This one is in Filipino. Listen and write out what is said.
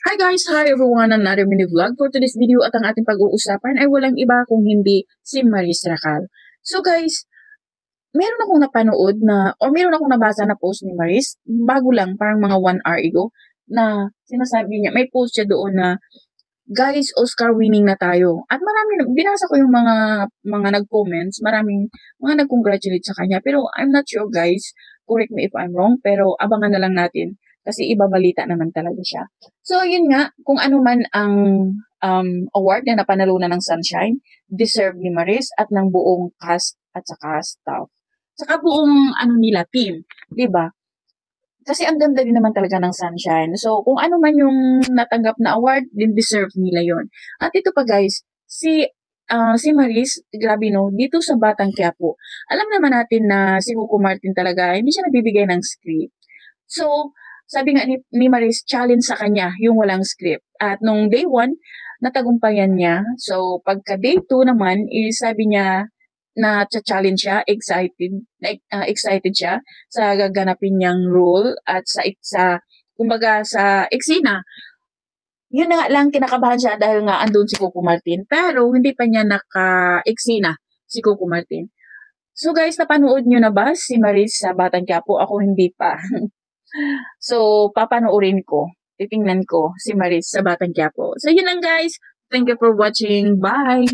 Hi guys! Hi everyone! Another mini vlog for today's video at ang ating pag-uusapan ay walang iba kung hindi si Maris Racal. So guys, meron akong napanood o meron akong nabasa na post ni Maris, bago lang, parang mga 1 hour ago, na sinasabi niya, may post siya doon na, guys, Oscar winning na tayo. At binasa ko yung mga nag-comments, maraming mga nag-congratulate sa kanya. Pero I'm not sure guys, correct me if I'm wrong, pero abangan na lang natin kasi ibabalita naman talaga siya. So yun nga, kung ano man ang award na napanalunan ng Sunshine, deserve ni Maris at ng buong cast at saka staff. Saka buong nila, team, 'di ba? Kasi ang ganda din naman talaga ng Sunshine. So, kung ano man yung natanggap na award, din deserve nila yon. At ito pa guys, si Maris, grabe no, dito sa Batang Quiapo, alam naman natin na si Coco Martin talaga, hindi siya nagbibigay ng script. So, sabi nga ni Maris, challenge sa kanya yung walang script. At nung day 1, natagumpayan niya. So, pagka day 2 naman, sabi niya, na challenge siya, excited siya sa gaganapin niyang role at kumbaga sa eksena. Yun na nga lang, kinakabahan siya dahil nga andun si Coco Martin, pero hindi pa niya naka-eksena si Coco Martin. So guys, napanood niyo na ba si Maris sa Batang Quiapo? Ako hindi pa. So, papanoorin ko. Titingnan ko si Maris sa Batang Quiapo. So, yun lang guys. Thank you for watching. Bye!